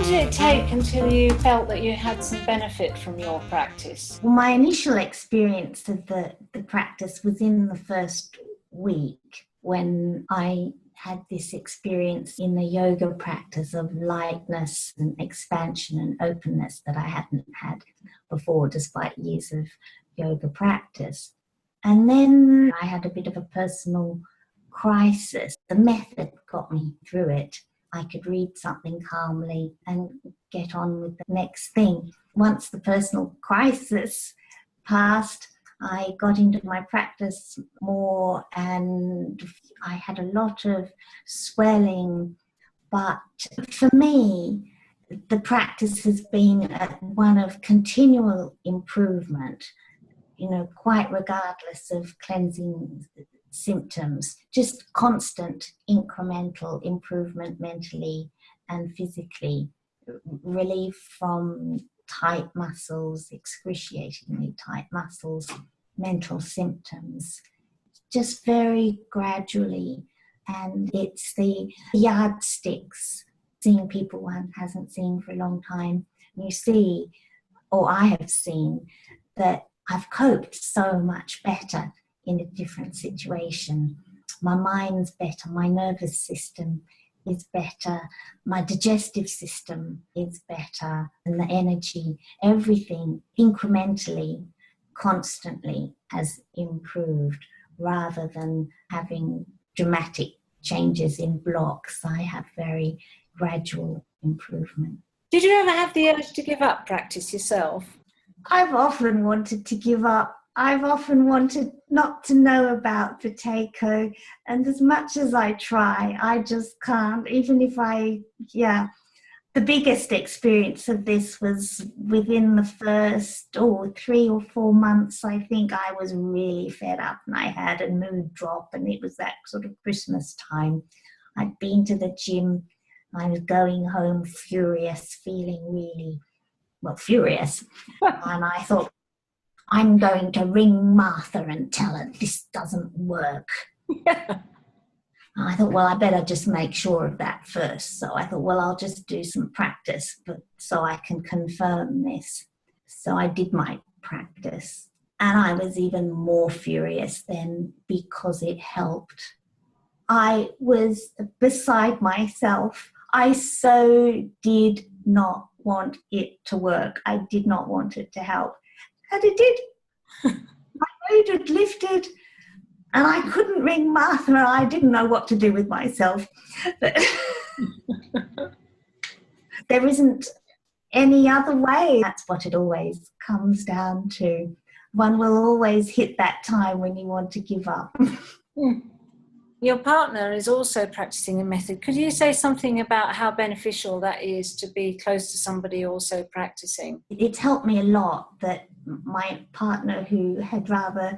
did it take until you felt that you had some benefit from your practice? Well, my initial experience of the practice was in the first week when I had this experience in the yoga practice of lightness and expansion and openness that I hadn't had before, despite years of yoga practice. And then I had a bit of a personal crisis. The method got me through it. I could read something calmly and get on with the next thing. Once the personal crisis passed, I got into my practice more and I had a lot of swelling. But for me, the practice has been one of continual improvement, quite regardless of cleansing symptoms, just constant incremental improvement mentally and physically, relief from tight muscles, excruciatingly tight muscles, mental symptoms, just very gradually. And it's the yardsticks, seeing people one hasn't seen for a long time. You see, or I have seen, that I've coped so much better in a different situation. My mind's better, my nervous system is better, my digestive system is better, and the energy, everything incrementally, constantly has improved rather than having dramatic changes in blocks. I have very gradual improvement. Did you ever have the urge to give up practice yourself? I've often wanted to give up. I've often wanted not to know about Buteyko, and as much as I try, I just can't. Even if the biggest experience of this was within the first 3 or 4 months. I think I was really fed up and I had a mood drop, and it was that sort of Christmas time. I'd been to the gym. I was going home furious, feeling really, furious. And I thought, I'm going to ring Martha and tell her this doesn't work. Yeah. I thought, I better just make sure of that first. So I thought, I'll just do some practice so I can confirm this. So I did my practice. And I was even more furious then because it helped. I was beside myself. I so did not want it to work. I did not want it to help. And it did. My mood had lifted and I couldn't ring Martha. I didn't know what to do with myself. But there isn't any other way. That's what it always comes down to. One will always hit that time when you want to give up. Your partner is also practicing a method. Could you say something about how beneficial that is to be close to somebody also practicing? It's helped me a lot that my partner, who had rather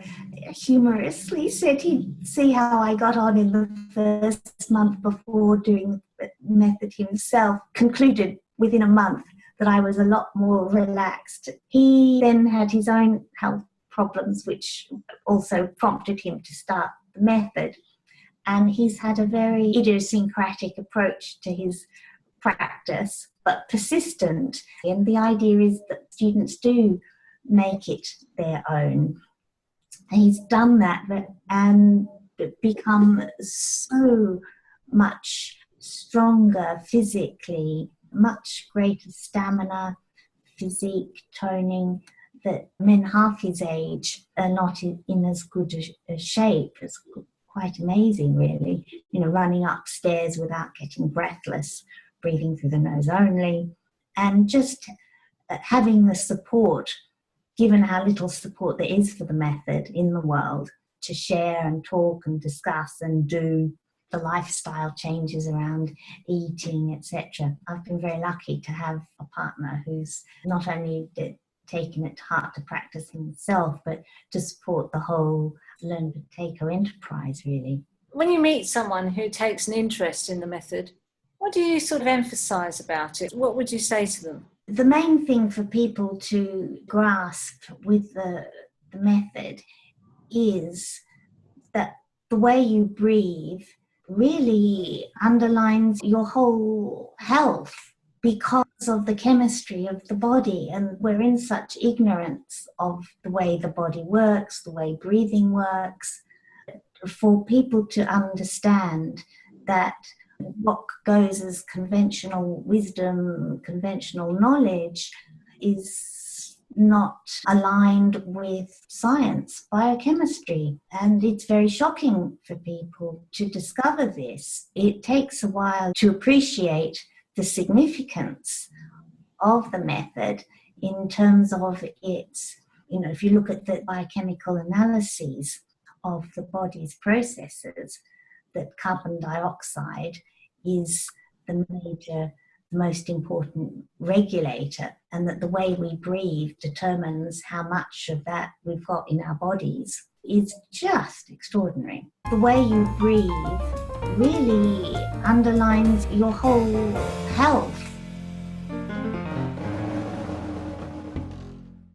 humorously said he'd see how I got on in the first month before doing the method himself, concluded within a month that I was a lot more relaxed. He then had his own health problems, which also prompted him to start the method. And he's had a very idiosyncratic approach to his practice, but persistent. And the idea is that students do make it their own. And he's done that and become so much stronger physically, much greater stamina, physique, toning, that men half his age are not in as good a shape. It's quite amazing, really. Running upstairs without getting breathless, breathing through the nose only, and just having the support, given how little support there is for the method in the world, to share and talk and discuss and do the lifestyle changes around eating, etc. I've been very lucky to have a partner who's not only taken it to heart to practice himself, but to support the whole Learn Buteyko enterprise, really. When you meet someone who takes an interest in the method, what do you sort of emphasise about it? What would you say to them? The main thing for people to grasp with the method is that the way you breathe really underlines your whole health, because of the chemistry of the body, and we're in such ignorance of the way the body works, the way breathing works. For people to understand that what goes as conventional wisdom, conventional knowledge, is not aligned with science, biochemistry. And it's very shocking for people to discover this. It takes a while to appreciate the significance of the method in terms of its, if you look at the biochemical analyses of the body's processes, that carbon dioxide is the major, most important regulator, and that the way we breathe determines how much of that we've got in our bodies, is just extraordinary. The way you breathe really underlines your whole health.